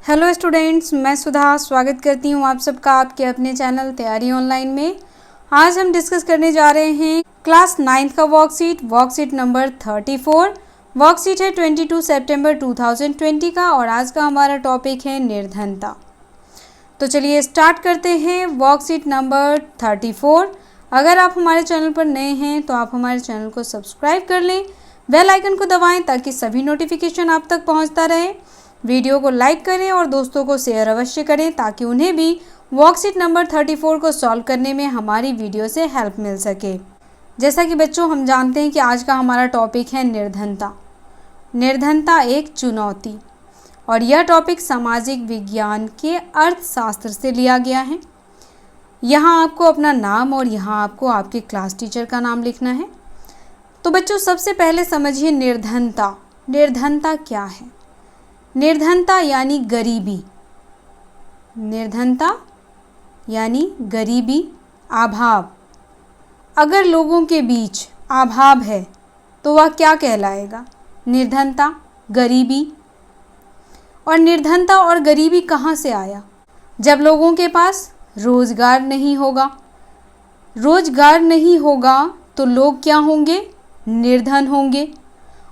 Hello students, मैं सुधा स्वागत करती हूँ आप सबका आपके अपने चैनल तैयारी ऑनलाइन में। आज हम डिस्कस करने जा रहे हैं क्लास 9th का वर्कशीट नंबर 34। वर्कशीट है 22 सितंबर 2020 का और आज का हमारा टॉपिक है निर्धनता। तो चलिए स्टार्ट करते हैं वर्कशीट नंबर 34। अगर आप हमारे चैनल पर नए हैं तो आप हमारे चैनल को सब्सक्राइब कर लें, बेल आइकन को दबाएं ताकि सभी नोटिफिकेशन आप तक पहुंचता रहे। वीडियो को लाइक करें और दोस्तों को शेयर अवश्य करें ताकि उन्हें भी वर्कशीट नंबर 34 को सॉल्व करने में हमारी वीडियो से हेल्प मिल सके। जैसा कि बच्चों हम जानते हैं कि आज का हमारा टॉपिक है निर्धनता। निर्धनता एक चुनौती, और यह टॉपिक सामाजिक विज्ञान के अर्थशास्त्र से लिया गया है। यहाँ आपको अपना नाम और यहाँ आपको आपके क्लास टीचर का नाम लिखना है। तो बच्चों सबसे पहले समझिए निर्धनता। निर्धनता क्या है? निर्धनता यानी गरीबी। निर्धनता यानी गरीबी, अभाव। अगर लोगों के बीच अभाव है तो वह क्या कहलाएगा? निर्धनता, गरीबी। और निर्धनता और गरीबी कहाँ से आया? जब लोगों के पास रोजगार नहीं होगा। रोजगार नहीं होगा तो लोग क्या होंगे? निर्धन होंगे।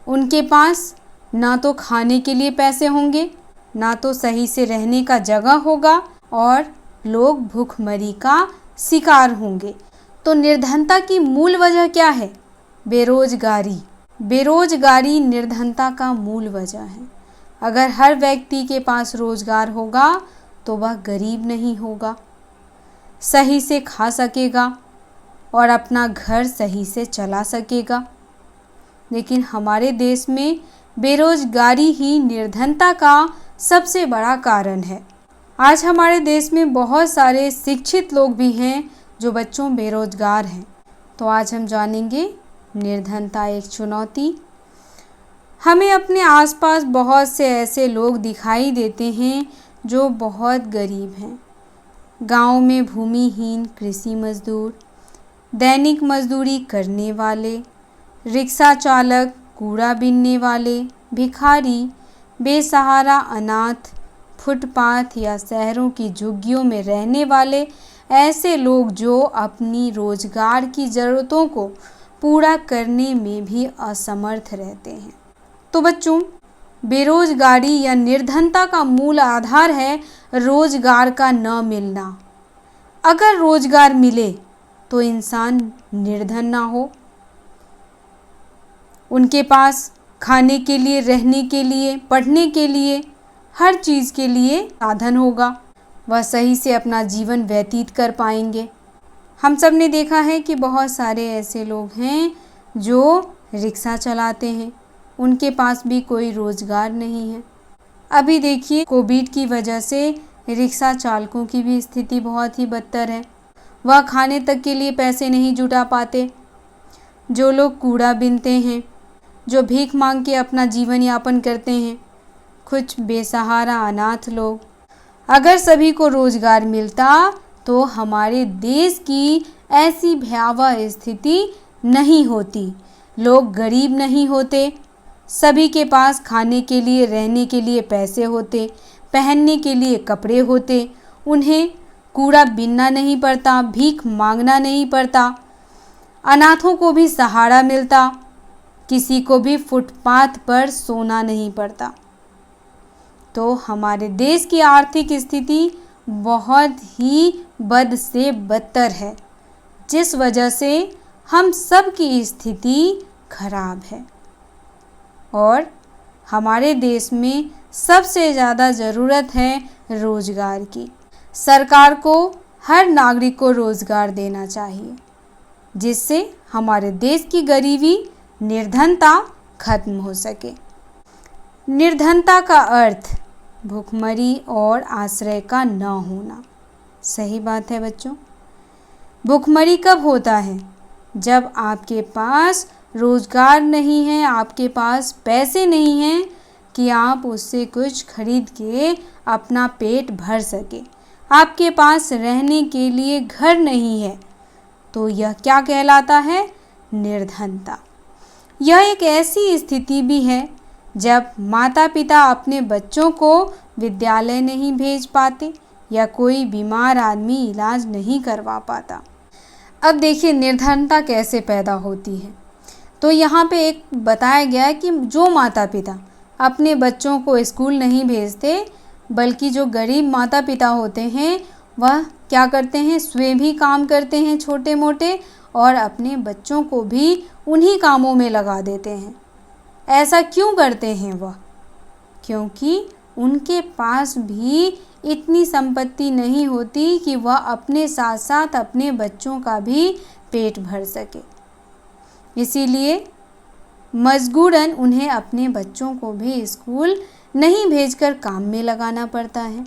उनके पास ना तो खाने के लिए पैसे होंगे, ना तो सही से रहने का जगह होगा और लोग भूखमरी का शिकार होंगे। तो निर्धनता की मूल वजह क्या है? बेरोजगारी। बेरोजगारी निर्धनता का मूल वजह है। अगर हर व्यक्ति के पास रोजगार होगा तो वह गरीब नहीं होगा, सही से खा सकेगा और अपना घर सही से चला सकेगा। लेकिन हमारे देश में बेरोजगारी ही निर्धनता का सबसे बड़ा कारण है। आज हमारे देश में बहुत सारे शिक्षित लोग भी हैं जो बच्चों बेरोजगार हैं। तो आज हम जानेंगे निर्धनता एक चुनौती। हमें अपने आसपास बहुत से ऐसे लोग दिखाई देते हैं जो बहुत गरीब हैं। गांव में भूमिहीन कृषि मजदूर, दैनिक मजदूरी करने वाले, रिक्शा चालक, कूड़ा बीनने वाले, भिखारी, बेसहारा अनाथ, फुटपाथ या शहरों की झुग्गियों में रहने वाले ऐसे लोग जो अपनी रोजगार की ज़रूरतों को पूरा करने में भी असमर्थ रहते हैं। तो बच्चों बेरोजगारी या निर्धनता का मूल आधार है रोजगार का न मिलना। अगर रोजगार मिले तो इंसान निर्धन ना हो, उनके पास खाने के लिए, रहने के लिए, पढ़ने के लिए, हर चीज़ के लिए साधन होगा। वह सही से अपना जीवन व्यतीत कर पाएंगे। हम सब ने देखा है कि बहुत सारे ऐसे लोग हैं जो रिक्शा चलाते हैं, उनके पास भी कोई रोज़गार नहीं है। अभी देखिए कोविड की वजह से रिक्शा चालकों की भी स्थिति बहुत ही बदतर है। वह खाने तक के लिए पैसे नहीं जुटा पाते। जो लोग कूड़ा बीनते हैं, जो भीख मांग के अपना जीवन यापन करते हैं, कुछ बेसहारा अनाथ लोग, अगर सभी को रोजगार मिलता तो हमारे देश की ऐसी भयावह स्थिति नहीं होती। लोग गरीब नहीं होते, सभी के पास खाने के लिए, रहने के लिए पैसे होते, पहनने के लिए कपड़े होते, उन्हें कूड़ा बीनना नहीं पड़ता, भीख मांगना नहीं पड़ता, अनाथों को भी सहारा मिलता, किसी को भी फुटपाथ पर सोना नहीं पड़ता। तो हमारे देश की आर्थिक स्थिति बहुत ही बद से बदतर है, जिस वजह से हम सब की स्थिति खराब है। और हमारे देश में सबसे ज़्यादा ज़रूरत है रोज़गार की। सरकार को हर नागरिक को रोज़गार देना चाहिए, जिससे हमारे देश की गरीबी, निर्धनता खत्म हो सके। निर्धनता का अर्थ भूखमरी और आश्रय का न होना। सही बात है बच्चों। भूखमरी कब होता है? जब आपके पास रोजगार नहीं है, आपके पास पैसे नहीं हैं कि आप उससे कुछ खरीद के अपना पेट भर सके। आपके पास रहने के लिए घर नहीं है, तो यह क्या कहलाता है? निर्धनता। यह एक ऐसी स्थिति भी है जब माता पिता अपने बच्चों को विद्यालय नहीं भेज पाते या कोई बीमार आदमी इलाज नहीं करवा पाता। अब देखिए निर्धनता कैसे पैदा होती है। तो यहाँ पे एक बताया गया है कि जो माता पिता अपने बच्चों को स्कूल नहीं भेजते, बल्कि जो गरीब माता पिता होते हैं वह क्या करते हैं, स्वयं भी काम करते हैं छोटे मोटे और अपने बच्चों को भी उन्हीं कामों में लगा देते हैं। ऐसा क्यों करते हैं वह? क्योंकि उनके पास भी इतनी संपत्ति नहीं होती कि वह अपने साथ साथ अपने बच्चों का भी पेट भर सके। इसीलिए मजबूरन उन्हें अपने बच्चों को भी स्कूल नहीं भेजकर काम में लगाना पड़ता है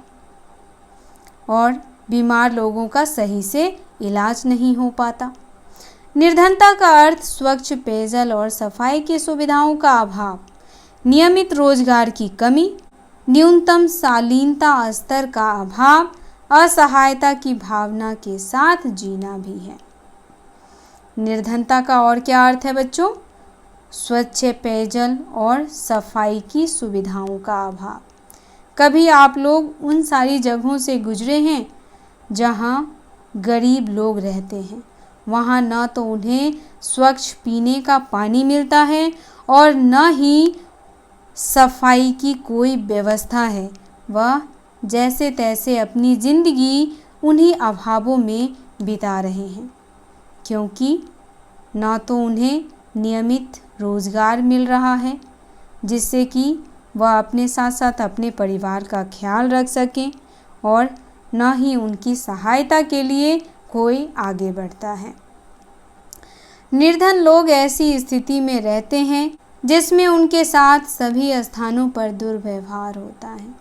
और बीमार लोगों का सही से इलाज नहीं हो पाता। निर्धनता का अर्थ स्वच्छ पेयजल और सफाई की सुविधाओं का अभाव, नियमित रोजगार की कमी, न्यूनतम शालीनता स्तर का अभाव, असहायता की भावना के साथ जीना भी है। निर्धनता का और क्या अर्थ है बच्चों? स्वच्छ पेयजल और सफाई की सुविधाओं का अभाव। कभी आप लोग उन सारी जगहों से गुजरे हैं जहां गरीब लोग रहते हैं, वहां न तो उन्हें स्वच्छ पीने का पानी मिलता है और न ही सफाई की कोई व्यवस्था है। वह जैसे तैसे अपनी ज़िंदगी उन्हीं अभावों में बिता रहे हैं, क्योंकि न तो उन्हें नियमित रोज़गार मिल रहा है जिससे कि वह अपने साथ साथ अपने परिवार का ख्याल रख सकें और न ही उनकी सहायता के लिए कोई आगे बढ़ता है। निर्धन लोग ऐसी स्थिति में रहते हैं जिसमें उनके साथ सभी स्थानों पर दुर्व्यवहार होता है।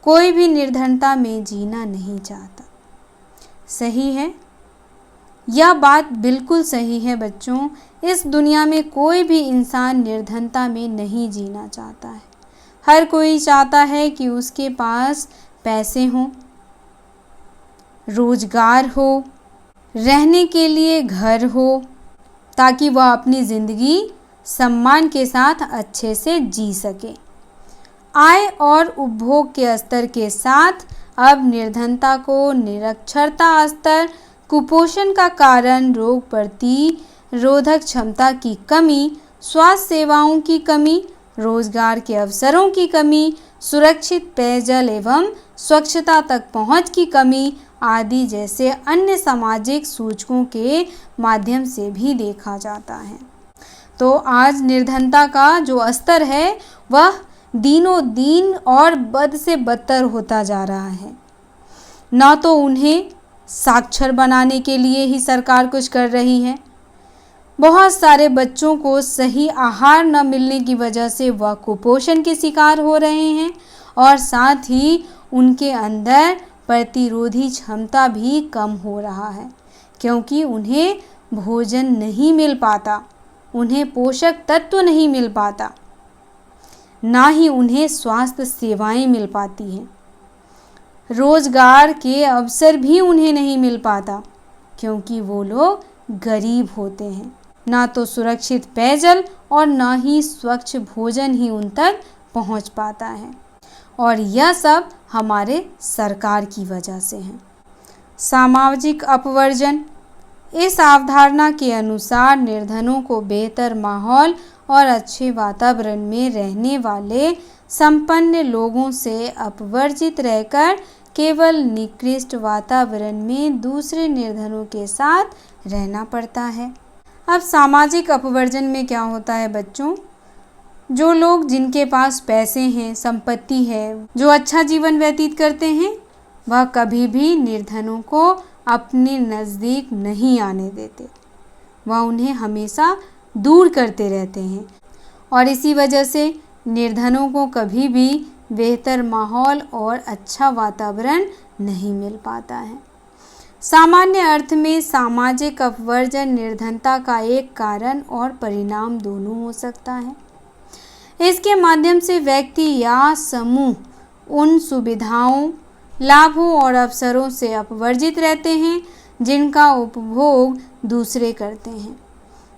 कोई भी निर्धनता में जीना नहीं चाहता। सही है? यह बात बिल्कुल सही है बच्चों। इस दुनिया में कोई भी इंसान निर्धनता में नहीं जीना चाहता है। हर कोई चाहता है कि उसके पास पैसे हों, रोजगार हो, रहने के लिए घर हो, ताकि वह अपनी ज़िंदगी सम्मान के साथ अच्छे से जी सके। आय और उपभोग के स्तर के साथ अब निर्धनता को निरक्षरता स्तर, कुपोषण का कारण, रोग प्रतिरोधक क्षमता की कमी, स्वास्थ्य सेवाओं की कमी, रोजगार के अवसरों की कमी, सुरक्षित पेयजल एवं स्वच्छता तक पहुंच की कमी आदि जैसे अन्य सामाजिक सूचकों के माध्यम से भी देखा जाता है। तो आज निर्धनता का जो स्तर है वह दिनों दिन और बद से बदतर होता जा रहा है। न तो उन्हें साक्षर बनाने के लिए ही सरकार कुछ कर रही है, बहुत सारे बच्चों को सही आहार न मिलने की वजह से वह कुपोषण के शिकार हो रहे हैं और साथ ही उनके अंदर प्रतिरोधी क्षमता भी कम हो रहा है, क्योंकि उन्हें भोजन नहीं मिल पाता, उन्हें पोषक तत्व नहीं मिल पाता, ना ही उन्हें स्वास्थ्य सेवाएं मिल पाती हैं। रोजगार के अवसर भी उन्हें नहीं मिल पाता, क्योंकि वो लोग गरीब होते हैं। ना तो सुरक्षित पेयजल और ना ही स्वच्छ भोजन ही उन तक पहुंच पाता है, और यह सब हमारे सरकार की वजह से है। सामाजिक अपवर्जन। इस अवधारणा के अनुसार निर्धनों को बेहतर माहौल और अच्छे वातावरण में रहने वाले संपन्न लोगों से अपवर्जित रहकर केवल निकृष्ट वातावरण में दूसरे निर्धनों के साथ रहना पड़ता है। अब सामाजिक अपवर्जन में क्या होता है बच्चों? जो लोग जिनके पास पैसे हैं, संपत्ति है, जो अच्छा जीवन व्यतीत करते हैं, वह कभी भी निर्धनों को अपने नज़दीक नहीं आने देते। वह उन्हें हमेशा दूर करते रहते हैं और इसी वजह से निर्धनों को कभी भी बेहतर माहौल और अच्छा वातावरण नहीं मिल पाता है। सामान्य अर्थ में सामाजिक अपवर्जन निर्धनता का एक कारण और परिणाम दोनों हो सकता है। इसके माध्यम से व्यक्ति या समूह उन सुविधाओं, लाभों और अवसरों से अपवर्जित रहते हैं जिनका उपभोग दूसरे करते हैं।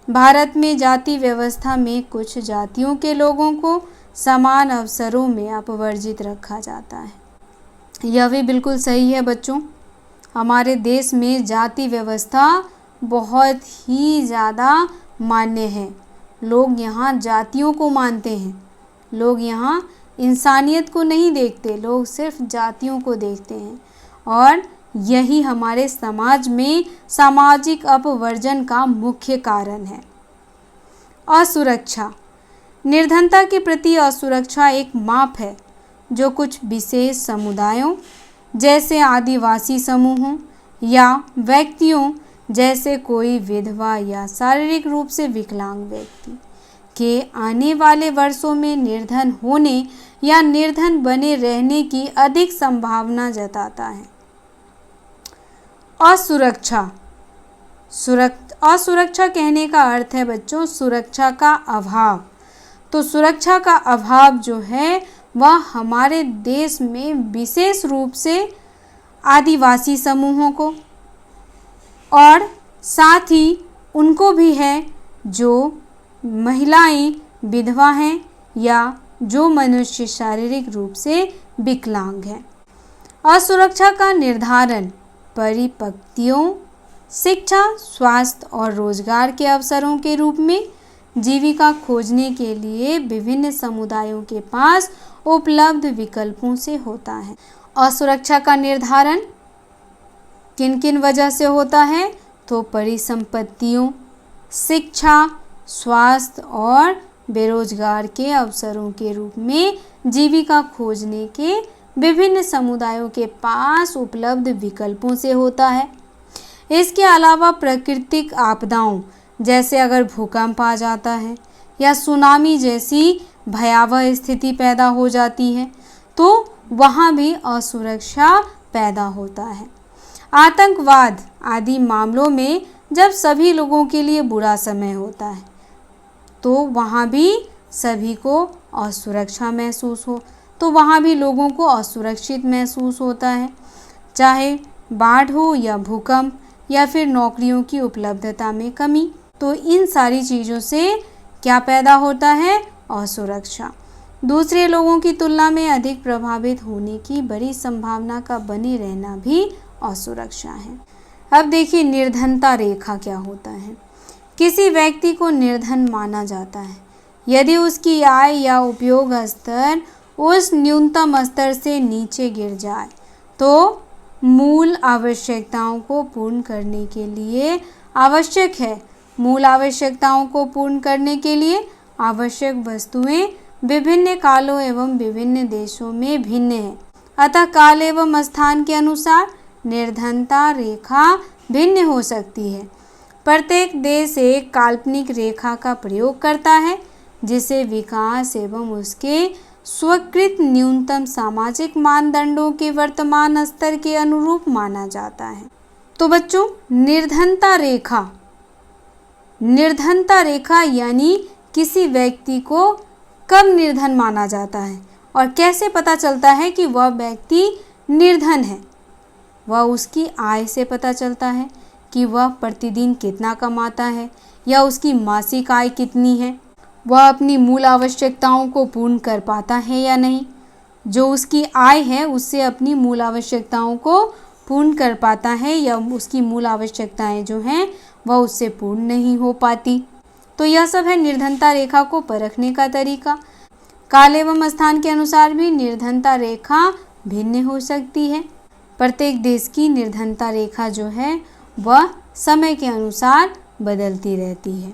भारत में जाति व्यवस्था में कुछ जातियों के लोगों को समान अवसरों में अपवर्जित रखा जाता है। यह भी बिल्कुल सही है बच्चों। हमारे देश में जाति व्यवस्था बहुत ही ज़्यादा मान्य है। लोग यहाँ जातियों को मानते हैं। लोग यहाँ इंसानियत को नहीं देखते, लोग सिर्फ जातियों को देखते हैं। और यही हमारे समाज में सामाजिक अपवर्जन का मुख्य कारण है। असुरक्षा। निर्धनता के प्रति असुरक्षा एक माप है जो कुछ विशेष समुदायों जैसे आदिवासी समूहों या व्यक्तियों जैसे कोई विधवा या शारीरिक रूप से विकलांग व्यक्ति के आने वाले वर्षों में निर्धन होने या निर्धन बने रहने की अधिक संभावना जताता है। असुरक्षा। असुरक्षा कहने का अर्थ है बच्चों सुरक्षा का अभाव। तो सुरक्षा का अभाव जो है वह हमारे देश में विशेष रूप से आदिवासी समूहों को और साथ ही उनको भी है जो महिलाएं विधवा हैं या जो मनुष्य शारीरिक रूप से विकलांग हैं। असुरक्षा का निर्धारण परिपक्तियों, शिक्षा, स्वास्थ्य और रोजगार के अवसरों के रूप में जीविका खोजने के लिए विभिन्न समुदायों के पास उपलब्ध विकल्पों से होता है। असुरक्षा का निर्धारण किन किन वजह से होता है? तो परिसंपत्तियों, शिक्षा, स्वास्थ्य और बेरोजगार के अवसरों के रूप में जीविका खोजने के विभिन्न समुदायों के पास उपलब्ध विकल्पों से होता है। इसके अलावा प्राकृतिक आपदाओं जैसे अगर भूकंप आ जाता है या सुनामी जैसी भयावह स्थिति पैदा हो जाती है तो वहाँ भी असुरक्षा पैदा होता है। आतंकवाद आदि मामलों में जब सभी लोगों के लिए बुरा समय होता है तो वहाँ भी सभी को असुरक्षा महसूस हो, तो वहाँ भी लोगों को असुरक्षित महसूस होता है, चाहे बाढ़ हो या भूकंप या फिर नौकरियों की उपलब्धता में कमी। तो इन सारी चीज़ों से क्या पैदा होता है? असुरक्षा। दूसरे लोगों की तुलना में अधिक प्रभावित होने की बड़ी संभावना का बने रहना भी असुरक्षा है। अब देखिए निर्धनता रेखा क्या होता है। किसी व्यक्ति को निर्धन माना जाता है यदि उसकी आय या उपयोग स्तर उस न्यूनतम स्तर से नीचे गिर जाए तो मूल आवश्यकताओं को पूर्ण करने के लिए आवश्यक है। मूल आवश्यकताओं को पूर्ण करने के लिए आवश्यक वस्तुएं विभिन्न कालों एवं विभिन्न देशों में भिन्न है। अतः काल एवं स्थान के अनुसार निर्धनता रेखा भिन्न हो सकती है। प्रत्येक देश एक काल्पनिक रेखा का प्रयोग करता है जिसे विकास एवं उसके स्वीकृत न्यूनतम सामाजिक मानदंडों के वर्तमान स्तर के अनुरूप माना जाता है। तो बच्चों निर्धनता रेखा यानी किसी व्यक्ति को कब निर्धन माना जाता है और कैसे पता चलता है कि वह व्यक्ति निर्धन है? वह उसकी आय से पता चलता है कि वह प्रतिदिन कितना कमाता है या उसकी मासिक आय कितनी है, वह अपनी मूल आवश्यकताओं को पूर्ण कर पाता है या नहीं, जो उसकी आय है उससे अपनी मूल आवश्यकताओं को पूर्ण कर पाता है या उसकी मूल आवश्यकताएं जो हैं वह उससे पूर्ण नहीं हो पाती। तो यह सब है निर्धनता रेखा को परखने का तरीका। काल एवं स्थान के अनुसार भी निर्धनता रेखा भिन्न हो सकती है। प्रत्येक देश की निर्धनता रेखा जो है वह समय के अनुसार बदलती रहती है।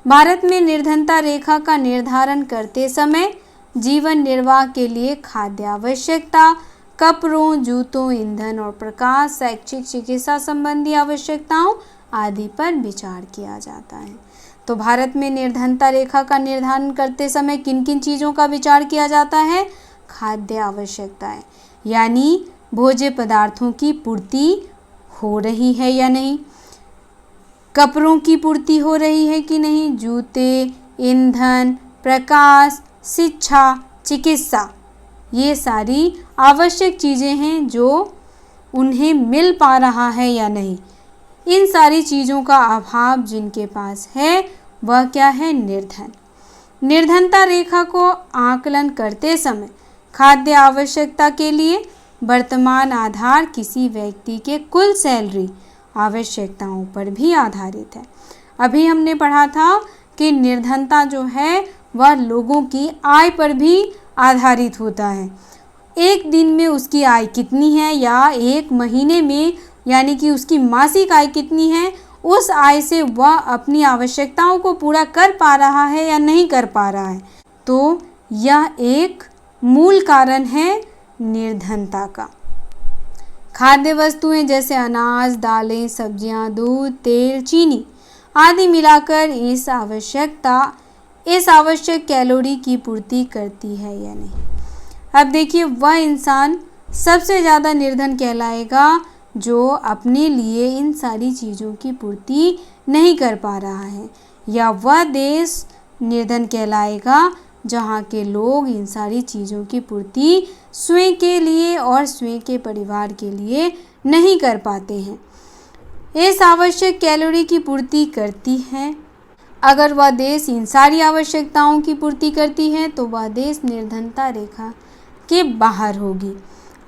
भारत में निर्धनता रेखा का निर्धारण करते समय जीवन निर्वाह के लिए खाद्य आवश्यकता, कपड़ों, जूतों, ईंधन और प्रकाश, शैक्षिक, चिकित्सा संबंधी आवश्यकताओं आदि पर विचार किया जाता है। तो भारत में निर्धनता रेखा का निर्धारण करते समय किन किन चीज़ों का विचार किया जाता है? खाद्य आवश्यकताएं यानी भोज्य पदार्थों की पूर्ति हो रही है या नहीं, कपड़ों की पूर्ति हो रही है कि नहीं, जूते, ईंधन, प्रकाश, शिक्षा, चिकित्सा, ये सारी आवश्यक चीज़ें हैं जो उन्हें मिल पा रहा है या नहीं। इन सारी चीज़ों का अभाव जिनके पास है वह क्या है? निर्धन। निर्धनता रेखा को आकलन करते समय खाद्य आवश्यकता के लिए वर्तमान आधार किसी व्यक्ति के कुल सैलरी आवश्यकताओं पर भी आधारित है। अभी हमने पढ़ा था कि निर्धनता जो है वह लोगों की आय पर भी आधारित होता है। एक दिन में उसकी आय कितनी है या एक महीने में यानी कि उसकी मासिक आय कितनी है, उस आय से वह अपनी आवश्यकताओं को पूरा कर पा रहा है या नहीं कर पा रहा है। तो यह एक मूल कारण है निर्धनता का। खाद्य वस्तुएं जैसे अनाज, दालें, सब्जियां, दूध, तेल, चीनी आदि मिलाकर इस आवश्यक कैलोरी की पूर्ति करती है या नहीं। अब देखिए, वह इंसान सबसे ज़्यादा निर्धन कहलाएगा जो अपने लिए इन सारी चीज़ों की पूर्ति नहीं कर पा रहा है, या वह देश निर्धन कहलाएगा जहाँ के लोग इन सारी चीज़ों की पूर्ति स्वयं के लिए और स्वयं के परिवार के लिए नहीं कर पाते हैं। इस आवश्यक कैलोरी की पूर्ति करती है। अगर वह देश इन सारी आवश्यकताओं की पूर्ति करती है तो वह देश निर्धनता रेखा के बाहर होगी।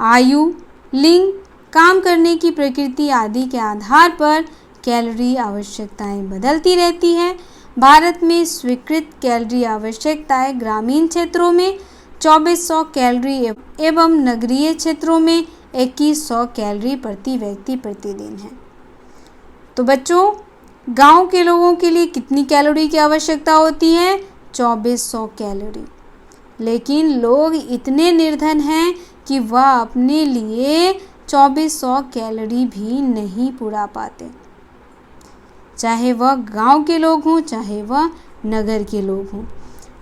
आयु, लिंग, काम करने की प्रकृति आदि के आधार पर कैलोरी आवश्यकताएं बदलती रहती हैं। भारत में स्वीकृत कैलोरी आवश्यकताएं ग्रामीण क्षेत्रों में 2400 कैलोरी एवं नगरीय क्षेत्रों में 2100 कैलोरी प्रति व्यक्ति प्रतिदिन है। तो बच्चों, गांव के लोगों के लिए कितनी कैलोरी की आवश्यकता होती है? 2400 कैलोरी। लेकिन लोग इतने निर्धन हैं कि वह अपने लिए 2400 कैलोरी भी नहीं पूरा पाते, चाहे वह गांव के लोग हों चाहे वह नगर के लोग हों।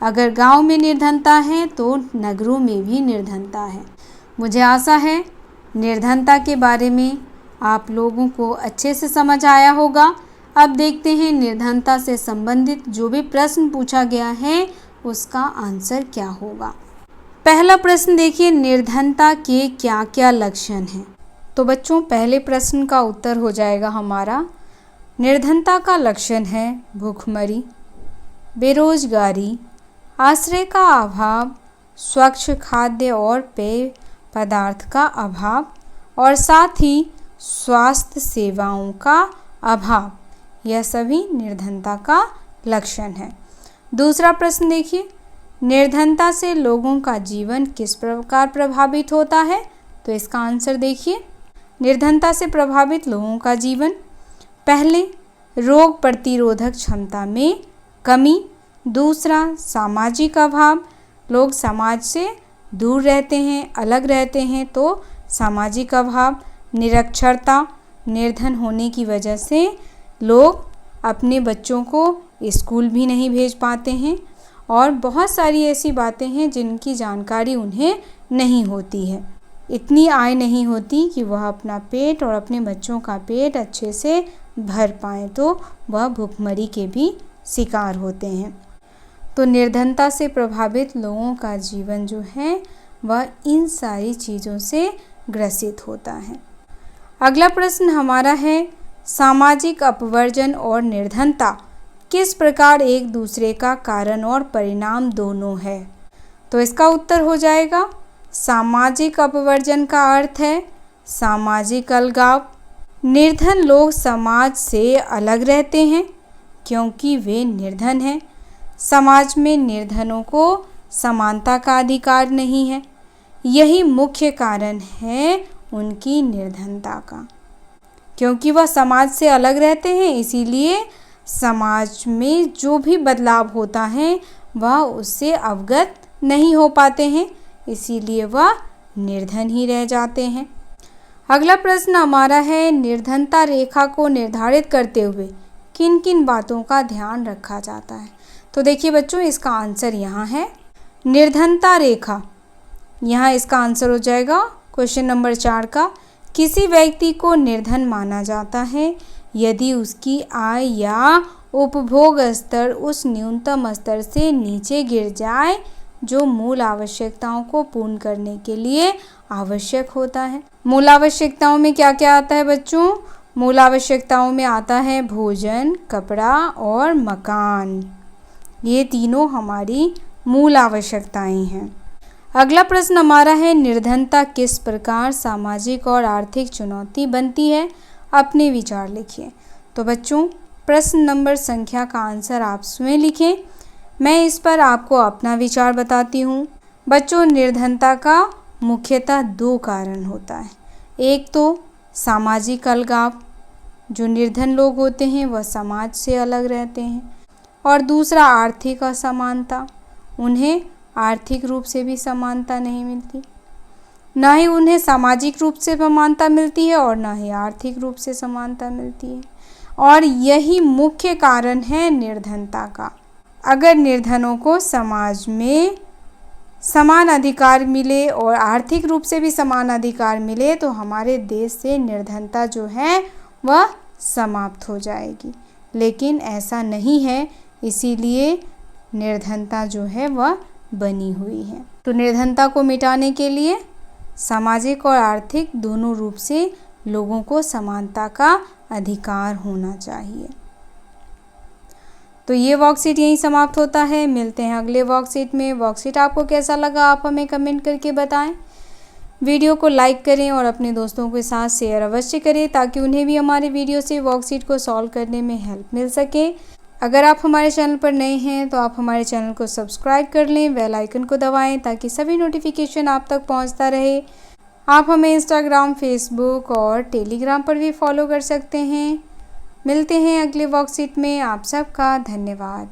अगर गांव में निर्धनता है तो नगरों में भी निर्धनता है। मुझे आशा है निर्धनता के बारे में आप लोगों को अच्छे से समझ आया होगा। अब देखते हैं निर्धनता से संबंधित जो भी प्रश्न पूछा गया है उसका आंसर क्या होगा। पहला प्रश्न देखिए, निर्धनता के क्या क्या लक्षण हैं। तो बच्चों, पहले प्रश्न का उत्तर हो जाएगा हमारा, निर्धनता का लक्षण है भूखमरी, बेरोजगारी, आश्रय का अभाव, स्वच्छ खाद्य और पेय पदार्थ का अभाव और साथ ही स्वास्थ्य सेवाओं का अभाव। यह सभी निर्धनता का लक्षण है। दूसरा प्रश्न देखिए, निर्धनता से लोगों का जीवन किस प्रकार प्रभावित होता है। तो इसका आंसर देखिए, निर्धनता से प्रभावित लोगों का जीवन, पहले रोग प्रतिरोधक क्षमता में कमी, दूसरा सामाजिक अभाव, लोग समाज से दूर रहते हैं, अलग रहते हैं तो सामाजिक अभाव, निरक्षरता, निर्धन होने की वजह से लोग अपने बच्चों को स्कूल भी नहीं भेज पाते हैं और बहुत सारी ऐसी बातें हैं जिनकी जानकारी उन्हें नहीं होती है। इतनी आय नहीं होती कि वह अपना पेट और अपने बच्चों का पेट अच्छे से भर पाएँ, तो वह भूखमरी के भी शिकार होते हैं। तो निर्धनता से प्रभावित लोगों का जीवन जो है वह इन सारी चीज़ों से ग्रसित होता है। अगला प्रश्न हमारा है, सामाजिक अपवर्जन और निर्धनता किस प्रकार एक दूसरे का कारण और परिणाम दोनों है। तो इसका उत्तर हो जाएगा, सामाजिक अपवर्जन का अर्थ है सामाजिक अलगाव। निर्धन लोग समाज से अलग रहते हैं क्योंकि वे निर्धन हैं। समाज में निर्धनों को समानता का अधिकार नहीं है। यही मुख्य कारण है उनकी निर्धनता का। क्योंकि वह समाज से अलग रहते हैं इसीलिए समाज में जो भी बदलाव होता है वह उससे अवगत नहीं हो पाते हैं, इसीलिए वह निर्धन ही रह जाते हैं। अगला प्रश्न हमारा है, निर्धनता रेखा को निर्धारित करते हुए किन किन बातों का ध्यान रखा जाता है। तो देखिए बच्चों, इसका आंसर यहाँ है निर्धनता रेखा। यहाँ इसका आंसर हो जाएगा क्वेश्चन नंबर 4 का, किसी व्यक्ति को निर्धन माना जाता है यदि उसकी आय या उपभोग स्तर उस न्यूनतम स्तर से नीचे गिर जाए जो मूल आवश्यकताओं को पूर्ण करने के लिए आवश्यक होता है। मूल आवश्यकताओं में क्या क्या आता है बच्चों? मूल आवश्यकताओं में आता है भोजन, कपड़ा और मकान। ये तीनों हमारी मूल आवश्यकताएं हैं। अगला प्रश्न हमारा है, निर्धनता किस प्रकार सामाजिक और आर्थिक चुनौती बनती है? अपने विचार लिखिए। तो बच्चों, प्रश्न नंबर संख्या का आंसर आप स्वयं लिखें। मैं इस पर आपको अपना विचार बताती हूँ। बच्चों, निर्धनता का मुख्यतः 2 कारण होता है। एक तो सामाजिक अलगाव, जो निर्धन लोग होते हैं वह समाज से अलग रहते हैं, और दूसरा आर्थिक असमानता, उन्हें आर्थिक रूप से भी समानता नहीं मिलती, ना ही उन्हें सामाजिक रूप से समानता मिलती है और ना ही आर्थिक रूप से समानता मिलती है, और यही मुख्य कारण है निर्धनता का। अगर निर्धनों को समाज में समान अधिकार मिले और आर्थिक रूप से भी समान अधिकार मिले तो हमारे देश से निर्धनता जो है वह समाप्त हो जाएगी, लेकिन ऐसा नहीं है, इसीलिए निर्धनता जो है वह बनी हुई है। तो निर्धनता को मिटाने के लिए सामाजिक और आर्थिक दोनों रूप से लोगों को समानता का अधिकार होना चाहिए। तो ये वर्कशीट यहीं समाप्त होता है। मिलते हैं अगले वर्कशीट में। वर्कशीट आपको कैसा लगा आप हमें कमेंट करके बताएं। वीडियो को लाइक करें और अपने दोस्तों के साथ शेयर अवश्य करें ताकि उन्हें भी हमारे वीडियो से वर्कशीट को सॉल्व करने में हेल्प मिल सके। अगर आप हमारे चैनल पर नए हैं तो आप हमारे चैनल को सब्सक्राइब कर लें, बेल आइकन को दबाएं ताकि सभी नोटिफिकेशन आप तक पहुंचता रहे। आप हमें इंस्टाग्राम, फेसबुक और टेलीग्राम पर भी फॉलो कर सकते हैं। मिलते हैं अगले वर्कशीट में। आप सबका धन्यवाद।